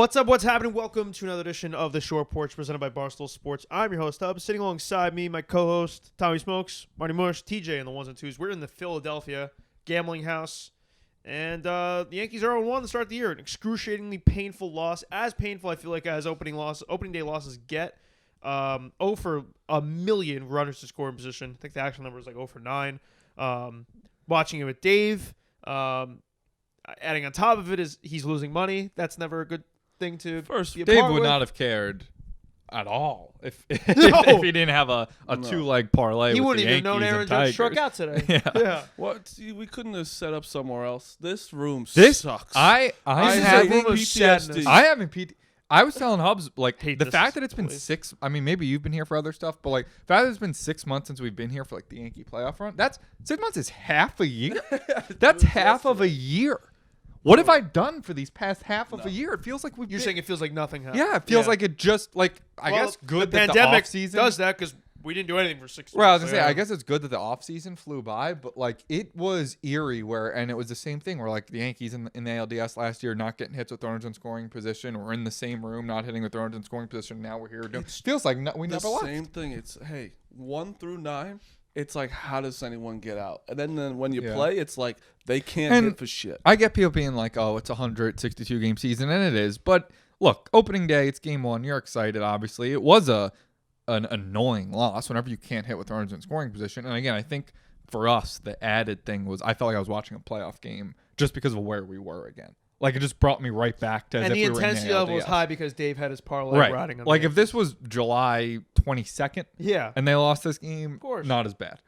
What's up? What's happening? Welcome to another edition of the Short Porch presented by Barstool Sports. I'm your host, Hub. Sitting alongside me, my co-host, Tommy Smokes, Marty Mush, TJ, and the ones and twos. We're in the Philadelphia gambling house. And the Yankees are 0-1 to start the year. An excruciatingly painful loss. As painful, I feel like, as opening day losses get. 0 for a million runners to score in position. I think the actual number is like 0 for 9. Watching it with Dave. Adding on top of it is he's losing money. That's never a good thing to First, be a Dave part would with. not have cared at all if No. if he didn't have a two-leg parlay. He with wouldn't the even known Yankees Aaron and Judge Tigers. struck out today. Yeah. What? See, we couldn't have set up somewhere else. This room This sucks. I This is a haven't room of sadness. I haven't I was telling Hubs like Hate the this fact that it's been place. 6. I mean, maybe you've been here for other stuff, but like the fact that it's been 6 months since we've been here for like the Yankee playoff run. That's 6 months is half a year. That's half of a year. What have I done for these past half of a year? It feels like You're saying it feels like nothing happened. yeah, it feels like it just like I Well, guess good the that pandemic the off season does that because we didn't do anything for 6 months. Well, I was gonna so say, yeah. I guess it's good that the offseason flew by, but like it was eerie and it was the same thing where like the Yankees in the ALDS last year not getting hits with runners in scoring position, or in the same room not hitting with runners in scoring position. Now we're here doing. Feels like we the never left. same thing. It's 1 through 9. It's like, how does anyone get out? And then when you play, it's like they can't hit for shit. I get people being like, "Oh, it's a 162 game season," and it is. But look, opening day, it's game 1. You're excited, obviously. It was an annoying loss whenever you can't hit with runners in scoring position. And again, I think for us, the added thing was I felt like I was watching a playoff game just because of where we were again. Like it just brought me right back to. And as the if we were in intensity level was ALDS. high because Dave had his parlay Right. riding on Like the if this was July 22nd, Yeah. and they lost this game, Of course. not as bad.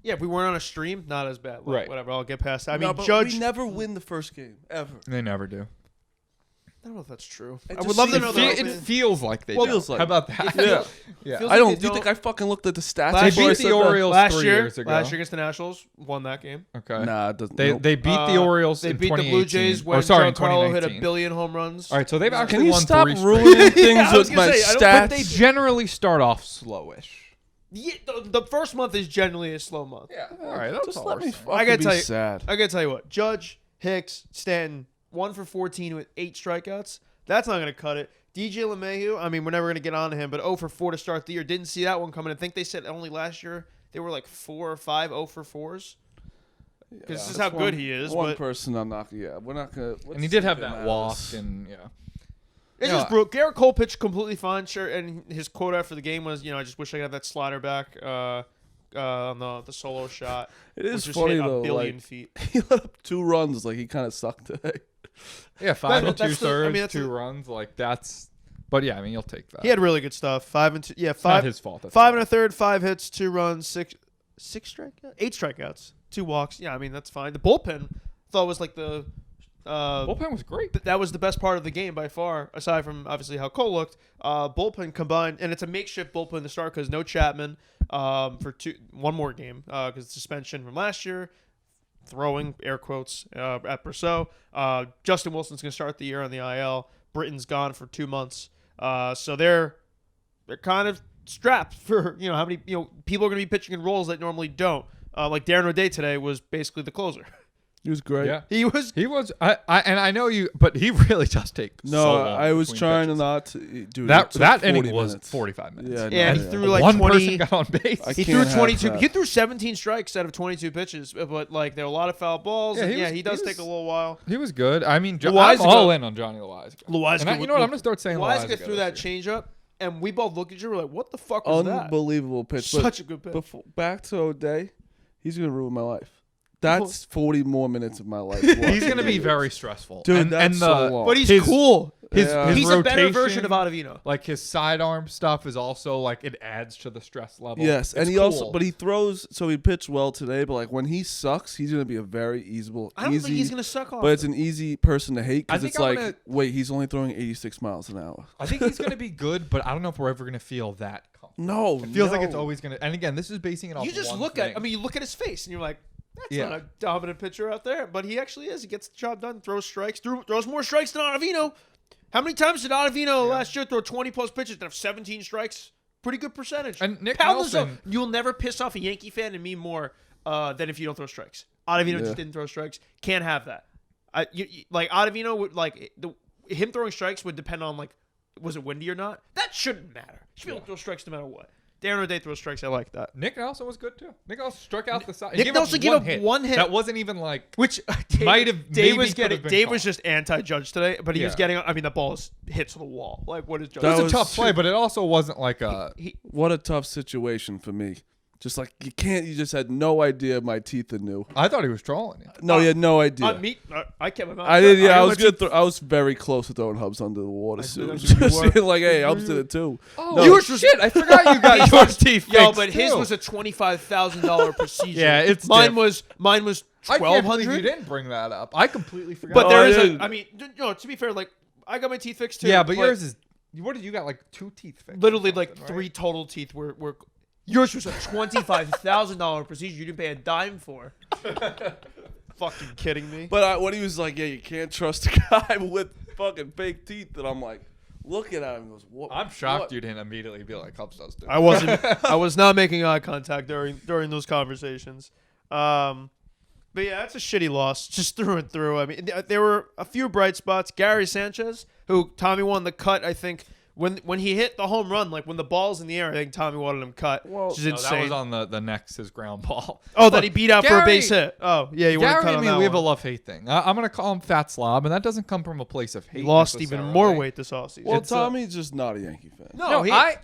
Yeah, if we weren't on a stream, not as bad. Like, Right. Whatever, I'll get past that. I No, mean, but Judge. we never win the first game ever. They never do. I don't know if that's true. It I would just love to seems- know It that. feels like they Well, do. feels like How about that? Yeah. Yeah. Feels I like don't. they Do you think I fucking looked at the stats? Last They before I beat said the that? Orioles last 3 year, years ago. last year against the Nationals, won that game. Okay. Nah, it doesn't. They nope. beat the Orioles. They in beat the Blue 2018. Jays Or when sorry, in Giancarlo hit 2019. a billion home runs. All right, so they've actually Can you won stop 3 straight. ruining things I was with gonna my say, I don't- stats? But they generally start off slowish. Yeah, the first month is generally a slow month. Yeah. All right. That's Just all let we're me saying. fucking I gotta be tell you- sad. I gotta tell you what, Judge, Hicks, Stanton, 1 for 14 with 8 strikeouts. That's not gonna cut it. DJ LeMahieu, I mean, we're never gonna get on to him, but 0 for 4 to start the year. Didn't see that one coming. I think they said only last year they were like 4 or 5 0 for 4s. Because this is how good he is. One But person, I'm not. Yeah, we're not gonna. And he did have that walk, and yeah. it's No, just brutal. Garrett Cole pitched completely fine, sure, and his quote after the game was, I just wish I could have that slider back on the solo shot. It is which just funny hit though. a billion Like, feet. he let up 2 runs. Like he kind of sucked today. Yeah, 5 and that's 2/3, I mean, that's 2 runs. Like that's. But yeah, I mean, you'll take that. He had really good stuff. 5 and 2. Yeah, It's not 5. his fault. That's 5 all. and a third, 5 hits, 2 runs, 6 strikeouts, 8 strikeouts, 2 walks. Yeah, I mean that's fine. The bullpen thought was like the Bullpen was great. that was the best part of the game by far, aside from obviously how Cole looked. Bullpen combined, and it's a makeshift bullpen to start because no Chapman for one more game because suspension from last year. Throwing air quotes at Brousseau. Justin Wilson's going to start the year on the IL. Britton's gone for 2 months. So they're kind of strapped for how many people are going to be pitching in roles that normally don't. Like Darren O'Day today was basically the closer. He was great. Yeah. He was. And I know you, but he really does take. No, so long I was between trying pitches. to not. To, dude, That it took that 40 inning was minutes. 45 minutes. Yeah, Yeah, no, he threw like One 20. person got on base. He can't threw have 22. that. He threw 17 strikes out of 22 pitches, but like there were a lot of foul balls. Yeah, Yeah, he he does was- take a little while. He was good. I mean, I'm Loizaga- all in on Johnny Loizaga. Loizaga And you know what? I'm gonna start saying Loizaga Loizaga threw this that year. changeup, and we both looked at you. We're like, "What the fuck was that?" Unbelievable pitch. But Such a good pitch. back to O'Day, he's gonna ruin my life. That's 40 more minutes of my life. He's gonna be very stressful. Dude, and, that's and so long. But he's his- cool. His, Yeah. his He's a better rotation, version of Ottavino. Like his sidearm stuff is also like it adds to the stress level. Yes, and It's he cool. also, but he throws. So he pitched well today. But like when he sucks, he's gonna be a very easy. I don't think he's gonna suck off. But it's an easy person to hate I because think it's I'm like, gonna- wait, he's only throwing 86 miles an hour. I think he's gonna be good, but I don't know if we're ever gonna feel that comfortable. No, It feels like it's always gonna. And again, this is basing it off. you just one look thing. at. I mean, you look at his face, and you're like, "That's Yeah. not a dominant pitcher out there." But he actually is. He gets the job done. Throws strikes. Throws more strikes than Ottavino. How many times did Ottavino last year throw 20 plus pitches and have 17 strikes? Pretty good percentage. And Nick Pound Nelson- this up. You'll never piss off a Yankee fan and me more than if you don't throw strikes. Ottavino Yeah. just didn't throw strikes. Can't have that. Like Ottavino would like him throwing strikes would depend on, like, was it windy or not? That shouldn't matter. He should be able to throw strikes no matter what. Darren O'Day throws strikes. I like that. Nick Nelson was good too. Nick Nelson struck out the side. Nick Nelson gave up one hit. That wasn't even like Which Dave was just anti-Judge today, but he was getting. I mean, the ball hits the wall. Like, what is Judge? It was a tough play, but it also wasn't like what a tough situation for me. Just like you just had no idea my teeth are new. I thought he was trolling you. No, he had no idea. I kept my mouth. I did. Yeah, I was very close to throwing Hubs under the water soon. Just like, hey, Hubs did it too. Oh, no, shit! I forgot you got your teeth fixed. Yo, but his was a $25,000 procedure. Yeah, it's mine was $1,200. I can't believe you didn't bring that up. I completely forgot. But there is I mean, to be fair, like I got my teeth fixed too. Yeah, but yours is. What did you got? Like 2 teeth fixed? Literally, like 3 total teeth were. Yours was a $25,000 procedure you didn't pay a dime for. Fucking kidding me? But when he was like, yeah, you can't trust a guy with fucking fake teeth, and I'm like, looking at him, he goes, what? I'm shocked you didn't immediately be like, Hubs does do. I wasn't. I was not making eye contact during those conversations. But yeah, that's a shitty loss, just through and through. I mean, there were a few bright spots. Gary Sanchez, who Tommy won the cut, I think. When he hit the home run, like when the ball's in the air, I think Tommy wanted him cut. Which is insane. That was on the next his ground ball. Oh, that he beat out for a base hit. Oh, yeah, he wanted to cut on that we have a one. love-hate thing. I'm gonna call him Fat Slob, and that doesn't come from a place of hate. He lost even more weight this offseason. Well, Tommy's just not a Yankee fan.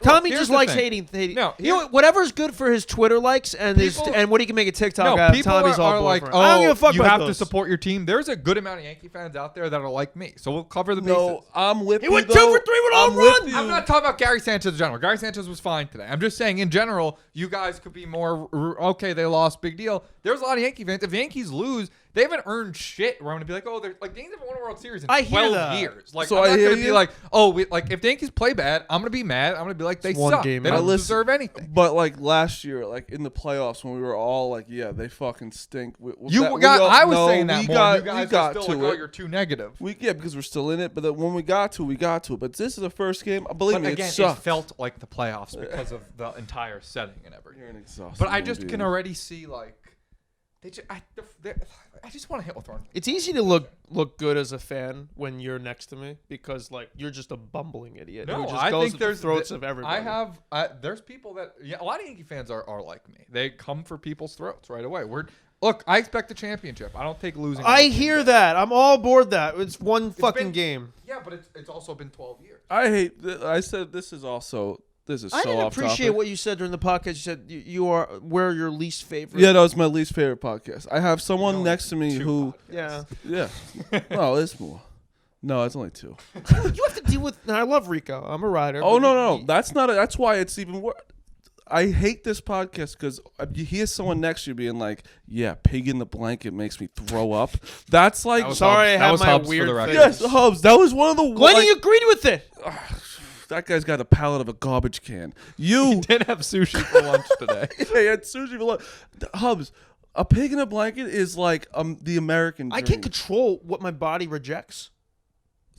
Tommy just likes hating. No, you know, whatever's good for his Twitter likes and what he can make a TikTok out of. Tommy's all like, I don't give a fuck you about have those. to support your team. There's a good amount of Yankee fans out there that are like me, so we'll cover the bases. No, I'm with you. He went 2 for 3 with a home run. I'm not talking about Gary Sanchez in general. Gary Sanchez was fine today. I'm just saying, in general, you guys could be more, okay, they lost, big deal. There's a lot of Yankee fans. If Yankees lose, they haven't earned shit. We're going to be like, oh, they're like, the Yankees haven't won a World Series in 12 years. Like, so I'm not going to be like, oh, like, if the Yankees play bad, I'm going to be mad. I'm going to be like, they suck. They don't deserve anything. But, like, last year, like, in the playoffs, when we were all like, yeah, they fucking stink. I was saying that more. You guys are still like, oh, you're too negative. Because we're still in it. But when we got to it. But this is the first game. Believe me, it felt like the playoffs because of the entire setting and everything. You're an exhausted But I just can already see, like, I just want to hit with one. It's easy to look good as a fan when you're next to me because like you're just a bumbling idiot. No, who just I goes think at there's the throats of everybody. There's people that a lot of Yankee fans are like me. They come for people's throats right away. Look, I expect a championship. I don't take losing. I hear that. I'm all aboard that. It's one fucking game. Yeah, but it's also been 12 years. I said this is so I didn't off appreciate topic. what you said during the podcast. You said we're your least favorite. Yeah, that was my least favorite podcast. I have someone next to me who. Podcasts. Yeah. No, it's more. No, it's only 2. You have to deal with. I love Rico. I'm a rider. Oh no. That's not. That's why it's even worse. I hate this podcast because you hear someone next to you being like, "Yeah, pig in the blanket makes me throw up." That's like. Sorry, I have my weird thing. Yes, Hubs. That was one of the. Glenn, you agreed with it. That guy's got a palate of a garbage can. You did have sushi for lunch today. Yeah, he had sushi for lunch. Hubs, a pig in a blanket is like the American dream. I can't control what my body rejects.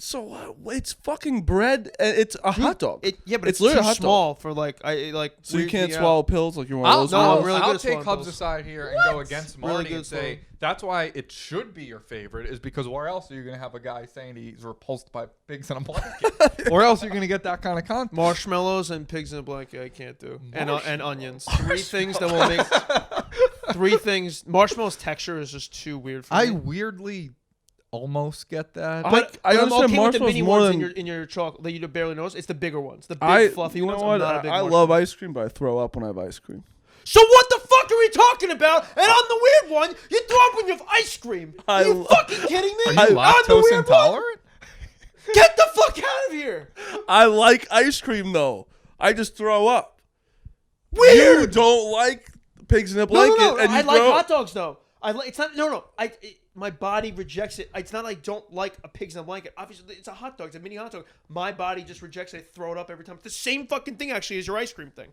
So it's fucking bread and it's a hot dog. But it's too small for like So you can't swallow pills like you're one of those. I'll take Hubs aside here and go against Marty and say that's why it should be your favorite is because where else are you going to have a guy saying he's repulsed by pigs in a blanket? Or else you're going to get that kind of content. Marshmallows and pigs in a blanket I can't do. And onions. 3 things that will make 3 things. Marshmallows texture is just too weird for me. I weirdly almost get that. But I understand with the marshmallows mini more ones than in your chocolate that you barely notice. It's the bigger ones, the big fluffy ones. I'm not a big I love ice cream, but I throw up when I have ice cream. So what the fuck are we talking about? And on the weird one, you throw up when you have ice cream. Are you fucking kidding me? Are you lactose intolerant? Get the fuck out of here! I like ice cream though. I just throw up. Weird. You don't like pigs in a blanket. No. And I like hot dogs though. It's not. No. My body rejects it. It's not like I don't like a pigs in a blanket. Obviously, it's a hot dog. It's a mini hot dog. My body just rejects it. I throw it up every time. It's the same fucking thing, actually, as your ice cream thing.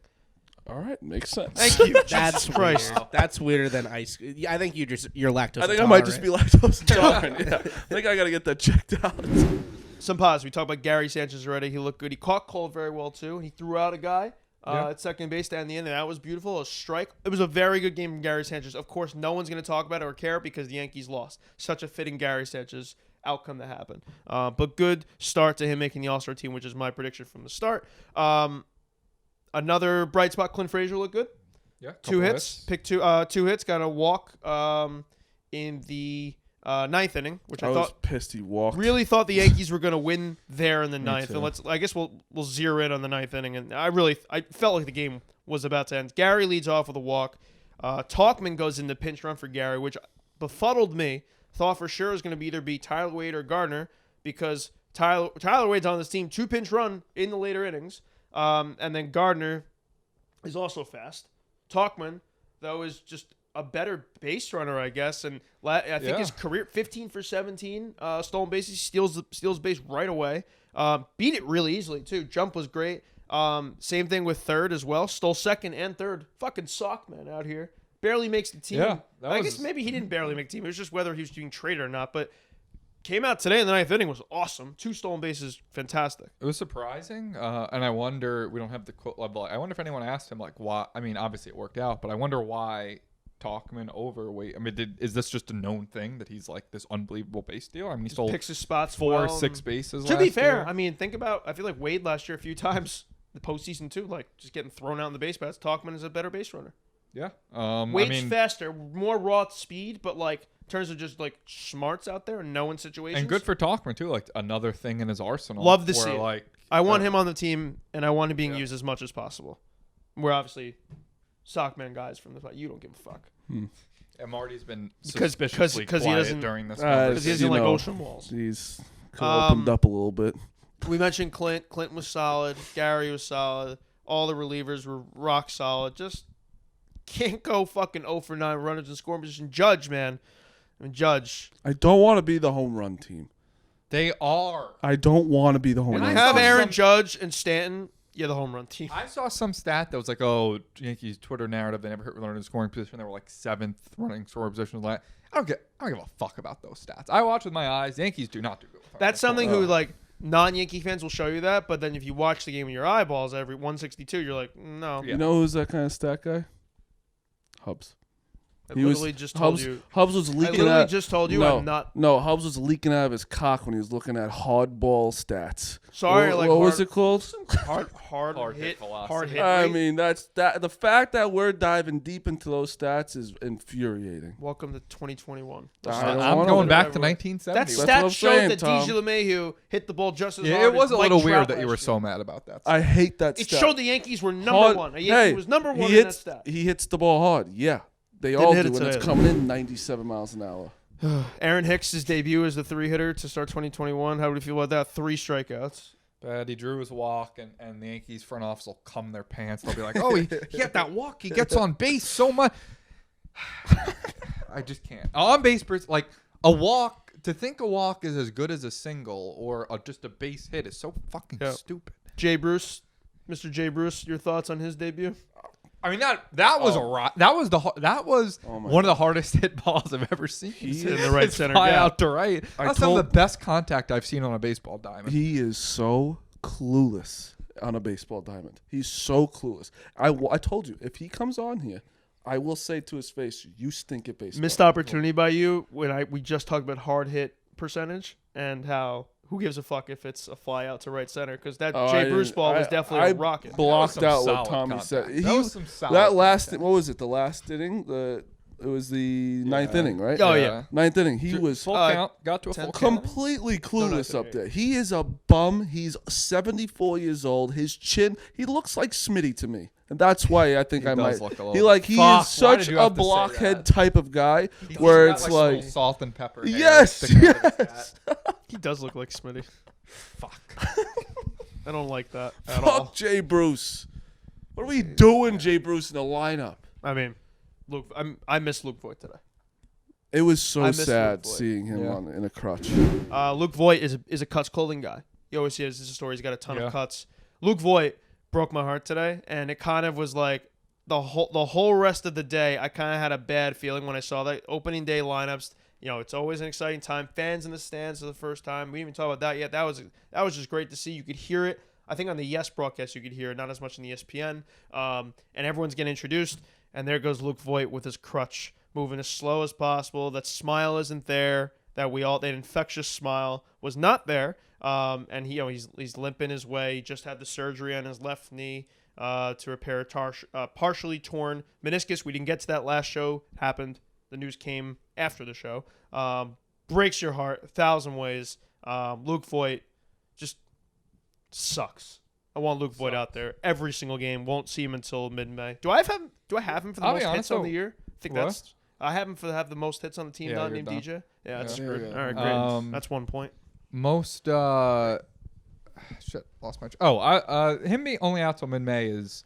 All right, makes sense. Thank you. That's Christ. That's weirder than ice. I think you're lactose. I think I might just be lactose intolerant. Yeah. I think I got to get that checked out. Some pause. We talked about Gary Sanchez already. He looked good. He caught Cole very well, too. He threw out a guy at second base down the end, and that was beautiful. A strike. It was a very good game from Gary Sanchez. Of course, no one's going to talk about it or care because the Yankees lost. Such a fitting Gary Sanchez outcome that happened. But good start to him making the All-Star team, which is my prediction from the start. Another bright spot, Clint Frazier looked good. Yeah, 2 hits, picked two hits, got a walk in the ninth inning, which I was thought pissed he walked. really thought the Yankees were going to win there in the ninth. too. And I guess we'll zero in on the ninth inning. And I felt like the game was about to end. Gary leads off with a walk. Talkman goes in the pinch run for Gary, which befuddled me. Thought for sure it was going to either be Tyler Wade or Gardner, because Tyler Wade's on this team, 2 pinch run in the later innings. And then Gardner is also fast. Talkman, though, is just a better base runner, I guess. And I think his career, 15 for 17 stolen bases, steals base right away. Beat it really easily, too. Jump was great. Same thing with third as well. Stole second and third. Fucking sock, man, out here. Barely makes the team. Yeah, I guess maybe he didn't barely make the team. It was just whether he was being traded or not. But came out today in the ninth inning, was awesome. 2 stolen bases, fantastic. It was surprising, and I wonder, we don't have the quote level. I wonder if anyone asked him, like, why. I mean, obviously it worked out, but I wonder why Talkman over Wade. I mean, is this just a known thing that he's like this unbelievable base stealer? I mean, he stole Picks his spots 4 well, or 6 bases. To be last fair, year. I mean, think about, I feel like Wade last year a few times, the postseason too, like just getting thrown out in the base paths. Talkman is a better base runner. Yeah. Wade's I mean, faster, more raw speed, but like in terms of just like smarts out there and knowing situations. and good for Talkman too. Like another thing in his arsenal. Love to where, see it. like, I want him on the team, and I want him being Yeah. used as much as possible. We're obviously sockman guys from the fight. You don't give a fuck. And Marty's been Because- suspiciously 'cause he quiet doesn't- during this Because Because he conversation. doesn't like know, ocean walls. He's opened up a little bit. We mentioned Clint. Clint was solid. Gary was solid. All the relievers were rock solid. Just can't go fucking 0 for 9 runners in scoring position. Judge, man. I mean, Judge. I don't want to be the home run team. They are. I don't want to be the home And run I team. Have saw Aaron some- Judge and Stanton. Yeah, the home run team. I saw some stat that was like, oh, Yankees Twitter narrative, they never hit runner in scoring position. They were like 7th running scoring position. I don't give a fuck about those stats. I watch with my eyes. Yankees do not do good with runner That's scoring. something who, like, non-Yankee fans will show you that, but then if you watch the game with your eyeballs every 162, you're like, no. Yeah. You know who's that kind of stat guy? Hubs. I He was- literally just told Hubs, you. Hubs was I leaking literally out. just told you no, I'm not. No, Hubs was leaking out of his cock when he was looking at hardball stats. Sorry, what, like what was hard- it called? Hard hit hit, velocity. hard hit. I rate. mean, that's that. The fact that we're diving deep into those stats is infuriating. Welcome to 2021. I don't I'm wanna- going back to That 1970. what stat I'm showed saying, that Tom. DJ LeMahieu hit the ball just as hard. Yeah, it as was a Mike little Trout weird that you last were year. so mad about that. I hate that It stat. showed the Yankees were number Hard- one. A Yankee hey, was number one he in hits, that stat. He hits the ball hard. Yeah, they Didn't all hit do, it and it's today, coming in 97 miles an hour. Aaron Hicks' debut as the 3-hitter to start 2021. How would you feel about that? 3 strikeouts. But he drew his walk, and the Yankees front office will cum their pants. They'll be like, oh, he had that walk. He gets on base so much. I just can't. On base, like a walk, to think a walk is as good as a single or just a base hit is so fucking Yeah. stupid. Jay Bruce. Mr. Jay Bruce, your thoughts on his debut? I mean that was that was Oh my one of the hardest hit balls I've ever seen. He in the right It's center fly gap. out to right. I That's some of told- the best contact I've seen on a baseball diamond. He is so clueless on a baseball diamond. He's so clueless. I told you, if he comes on here, I will say to his face, "You stink at baseball." Missed opportunity by you when we just talked about hard hit percentage and how who gives a fuck if it's a fly out to right center, because that Oh, Jay I Bruce didn't- ball was I- definitely I a rocket. blocked some out what solid Tommy contact. said. That was some solid that last contact. what was it? The last inning. It was the ninth inning, right? Oh, yeah. Ninth inning. He was full count. Got to a full 10 count. completely No, clueless no, up there. He is a bum. He's 74 years old. His chin, he looks like Smitty to me. And that's why I think He I does might. look a little- He Fuck, why is such did you a have to say blockhead that? type of guy He's where got, it's some like, salt and pepper. hair yes, sticking out of his yes. hat. He does look like Smitty. Fuck. I don't like that at all. fuck Jay Bruce. What are we doing, Jay Bruce, in the lineup? I mean, Luke, I miss Luke Voit today. It was I so miss sad Luke Voit. seeing him Yeah. in a crutch. Luke Voit is a cuts clothing guy. He always has his story. He's got a ton Yeah. of cuts. Luke Voit broke my heart today, and it kind of was like the whole rest of the day. I kind of had a bad feeling when I saw that opening day lineups. You know, it's always an exciting time. Fans in the stands for the first time. We didn't even talk about that yet. That was just great to see. You could hear it. I think on the Yes broadcast you could hear it, not as much in the ESPN. And everyone's getting introduced, and there goes Luke Voit with his crutch, moving as slow as possible. That smile isn't there. that that infectious smile was not there. And he's limping his way. He just had the surgery on his left knee to repair a partially torn meniscus. We didn't get to that last show. It happened. The news came after the show. Breaks your heart 1,000 ways. Luke Voit just sucks. I want Luke Voit out there every single game. Won't see him until mid-May. Do I have him for the most hits on the year? I think I have him have the most hits on the team. Not named DJ. Yeah, that's screwed. All right, great. That's 1 point. Most shit, lost my. Him being only out till mid-May is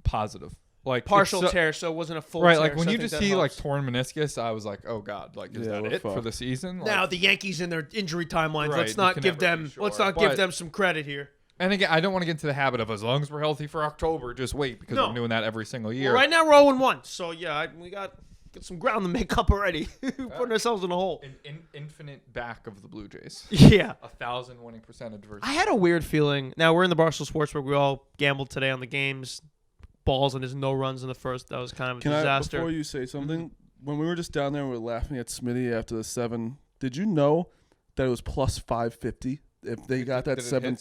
positive. Like partial tear, so it wasn't a full right. tear, Like when so you just see like torn meniscus, I was like, oh god, like is that it for the season? Now Like, the Yankees in their injury timelines. Right, Let's not give them. Sure. Let's not give them some credit here. And again, I don't want to get into the habit of as long as we're healthy for October, just wait because I'm doing that every single year. Well, right now we're 0-1, so yeah, we got some ground to make up already. Putting ourselves in a hole. An infinite back of the Blue Jays. Yeah. 1,000 winning percentage versus. I had a weird feeling. Now we're in the Barstool Sports where we all gambled today on the games. Balls and there's no runs in the first. That was kind of a disaster. Before you say something, when we were just down there and we were laughing at Smitty after the 7, did you know that it was plus 550 if they got that 7?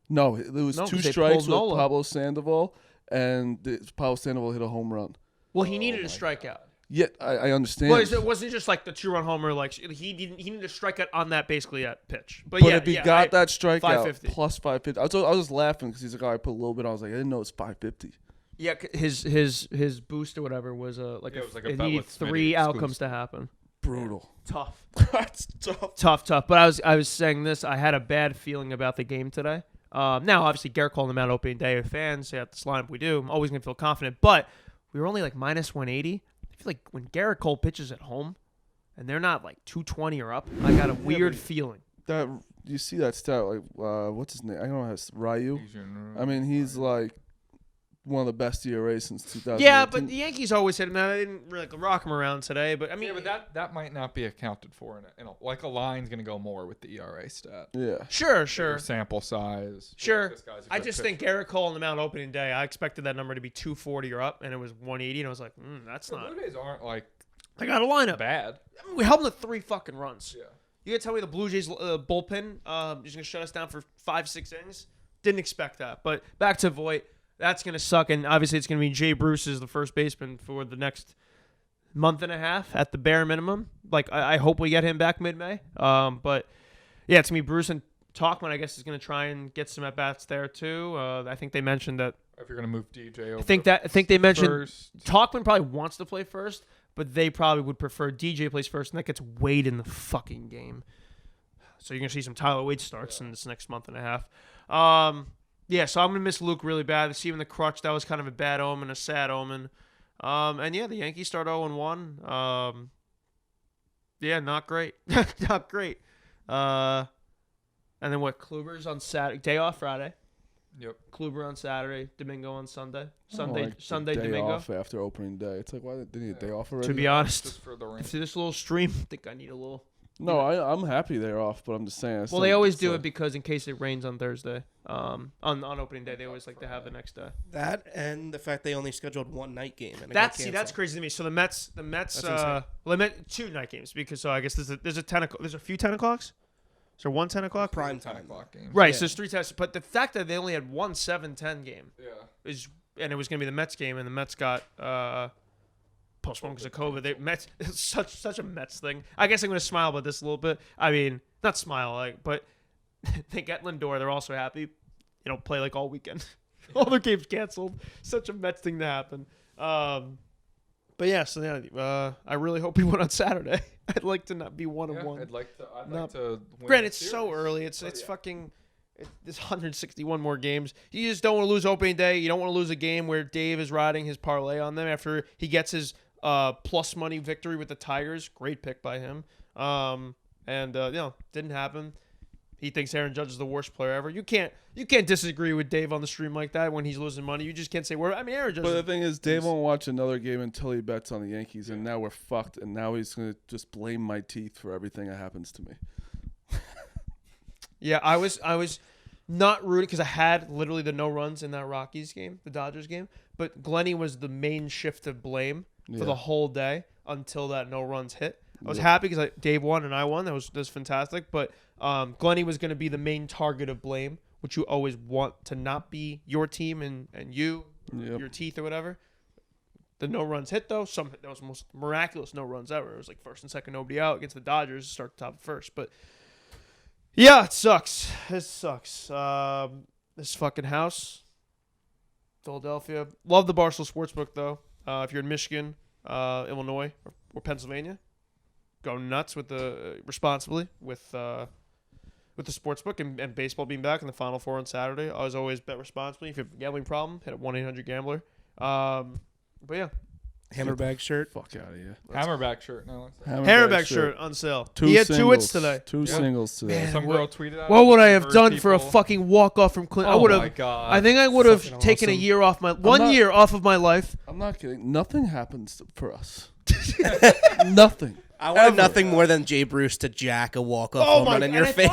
No, it was 2 strikes with Pablo Sandoval, and Pablo Sandoval hit a home run. Well, he needed a strikeout. Yeah, I understand. Well, it wasn't just like the 2-run homer. Like he needed a strikeout on that basically at pitch. But if he got that strikeout, 550. Plus 550. I was just laughing because he's like, oh, I put a little bit. I was like, I didn't know it's 550. Yeah, his boost or whatever was it needed 3 outcomes to happen. Brutal. Tough. That's tough. Tough. But I was saying this. I had a bad feeling about the game today. Now, obviously, Garrett calling them out opening day. Fans, at this lineup we do. I'm always going to feel confident. But we were only like minus 180. I feel like when Garrett Cole pitches at home and they're not like 220 or up, I got a weird feeling. That you see that stat, like, what's his name? I don't know. It's Ryu. I mean, he's like one of the best ERAs since 2018. Yeah, but the Yankees always hit him. Now, they didn't really rock him around today, but I mean, but that might not be accounted for in a like a line's going to go more with the ERA stat. Yeah, sure. Sample size. Sure. I just think Garrett Cole on the mound opening day. I expected that number to be 240 or up, and it was 180, and I was like, that's not. The Blue Jays aren't like. I got a lineup. Bad. I mean, we held them to 3 fucking runs. Yeah. You gonna tell me the Blue Jays bullpen is gonna shut us down for 5-6 innings? Didn't expect that. But back to Voit. That's going to suck, and obviously it's going to be Jay Bruce as the first baseman for the next month and a half at the bare minimum. Like, I hope we get him back mid-May. But, yeah, it's going to be Bruce and Tauchman, I guess, is going to try and get some at-bats there, too. I think they mentioned that. If you're going to move DJ over. I think they mentioned first. Tauchman probably wants to play first, but they probably would prefer DJ plays first, and that gets Wade in the fucking game. So you're going to see some Tyler Wade starts in this next month and a half. Yeah, so I'm going to miss Luke really bad. Receiving the crutch, that was kind of a bad omen, a sad omen. And, yeah, the Yankees start 0-1. Yeah, not great. Not great. And then what, Kluber's on Saturday. Day off Friday. Yep. Kluber on Saturday. Domingo on Sunday. Sunday, day Domingo. off after opening day. It's like, why did they need a day off already? To be honest, Just for the rain. see this little stream, I think I need a little. No, I'm happy they're off, but I'm just saying. Well, they always do it because in case it rains on Thursday, on opening day, they always like to have the next day. That and the fact they only scheduled 1 night game. And That's crazy to me. So the Mets, limit 2 night games because I guess there's a few 10 o'clocks. Is there one 10 o'clock? Prime time. Game. Right. So there's 3 tests, but the fact that they only had one 7-10 game and it was going to be the Mets game, and the Mets got postponed because of COVID. Mets, it's such a Mets thing. I guess I'm going to smile about this a little bit. I mean, not smile, but they get Lindor. They're also happy. Play like all weekend. All their games canceled. Such a Mets thing to happen. But yeah, so yeah, I really hope we win on Saturday. I'd like to not be 1-1. I'd like to. Granted, it's so early. It's fucking. There's 161 more games. You just don't want to lose opening day. You don't want to lose a game where Dave is riding his parlay on them after he gets his plus money victory with the Tigers. Great pick by him. Didn't happen. He thinks Aaron Judge is the worst player ever. You can't disagree with Dave on the stream like that when he's losing money. You just can't say Aaron Judge. But the thing is, Dave won't watch another game until he bets on the Yankees, and now we're fucked. And now he's gonna just blame my teeth for everything that happens to me. Yeah, I was not rooting because I had literally the no runs in that Rockies game, the Dodgers game. But Glenny was the main shift of blame for the whole day until that no runs hit. I was happy because Dave won and I won. That was fantastic. But Glennie was going to be the main target of blame, which you always want to not be your team and you, your teeth or whatever. The no runs hit though. That was the most miraculous no runs ever. It was like first and second, nobody out against the Dodgers to start the top of first. But yeah, it sucks. It sucks. This fucking house, Philadelphia. Love the Barstool Sportsbook though. If you're in Michigan, Illinois, or Pennsylvania, go nuts with responsibly with the sportsbook and baseball being back in the Final Four on Saturday. I always bet responsibly. If you have a gambling problem, hit a 1-800-GAMBLER. But yeah, Hammerbag shirt. Fuck out of here. Hammerback shirt. No. Hammerback shirt on sale. He had singles, 2 hits today. Two singles today. Man, Some girl tweeted out. What would I have done for a fucking walk-off from Clinton? Oh I would my have. God. I think I would have Fucking taken a awesome. year off year off of my life. I'm not kidding. Nothing happens for us. Nothing. I want nothing more than Jay Bruce to jack a walk-off home run in your face.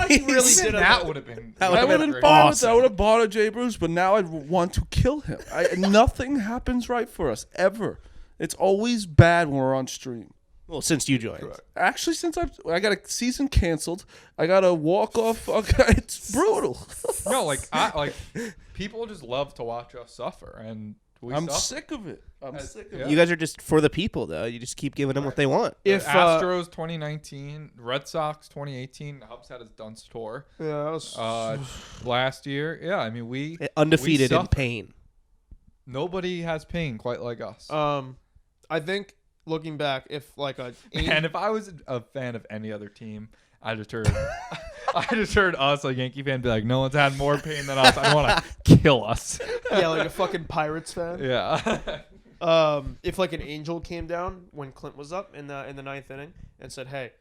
That would have been. That I would've would been have fine with that. I awesome. would have bought a Jay Bruce, but now I'd want to kill him. Nothing happens right for us ever. It's always bad when we're on stream. Well, since you joined. Actually, since I got a season canceled, I got a walk off. It's brutal. No, people just love to watch us suffer, and I'm suffer. sick of it. I'm sick of yeah. it. You guys are just for the people, though. You just keep giving them what they want. If Astros 2019, Red Sox 2018, the Hubs had his dunce tour. yeah, that was Last year, yeah, I mean we Undefeated we in suffer. pain. Nobody has pain quite like us. I think looking back, if like And if I was a fan of any other team, I just heard us, a Yankee fan, be like, no one's had more pain than us. I want to kill us. yeah, like a fucking Pirates fan. Yeah. If like an Angel came down when Clint was up in the ninth inning and said, "Hey,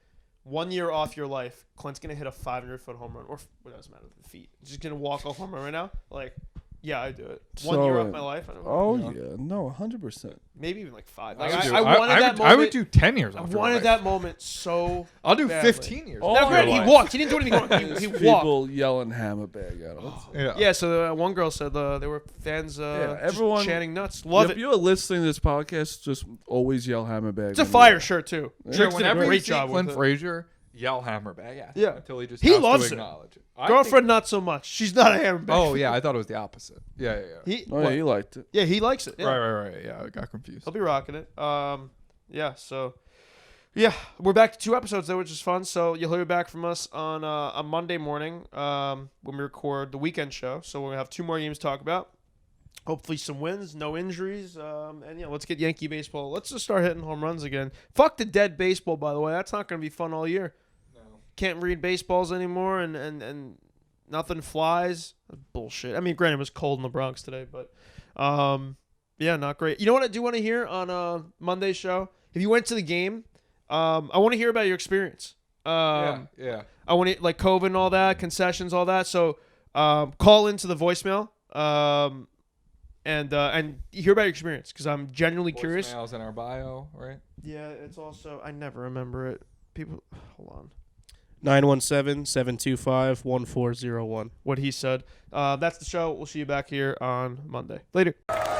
1 year off your life, Clint's gonna hit a 500-foot home run, or what doesn't matter the feet. He's just gonna walk off home run right now." Like, yeah, I do it. 1 year off my life. I don't know. Yeah, no, 100%. Maybe even like 5. I Like would do- I wanted that moment. I would do 10 years I off your wanted life. that moment so. I'll do badly. 15 years. Oh, Now, off your granted, he life. walked. He didn't do anything wrong. He walked. People yelling hammerbag at us. Yeah. Yeah, so one girl said they were fans everyone just chanting nuts. Love if it. you're listening to this podcast, just always yell hammerbag. It's a fire shirt, too. Yeah, Drix did a Whenever you great see job Clint with it. Frazier, yell hammerbag at him Yeah. until he just He has loves to it. acknowledge it. Girlfriend, not so much. She's not a hammerback. Oh, yeah. I thought it was the opposite. Yeah. Oh, yeah, you liked it. Yeah, he likes it. Yeah. Right. Yeah, I got confused. He'll be rocking it. Yeah, so yeah, we're back to 2 episodes though, which is fun. So you'll hear back from us on a Monday morning when we record the weekend show. So we'll have 2 more games to talk about. Hopefully some wins, no injuries, and yeah, let's get Yankee baseball. Let's just start hitting home runs again. Fuck the dead baseball, by the way. That's not going to be fun all year. No. Can't read baseballs anymore, and nothing flies. Bullshit. I mean, granted, it was cold in the Bronx today, but yeah, not great. You know what I do want to hear on Monday's show? If you went to the game, I want to hear about your experience. Yeah. I want to like COVID and all that, concessions, all that. So call into the voicemail and hear about your experience because I'm genuinely curious. Voicemails in our bio, right? Yeah, it's also I never remember it. People, hold on. 917-725-1401. What he said. That's the show. We'll see you back here on Monday. Later. Nice.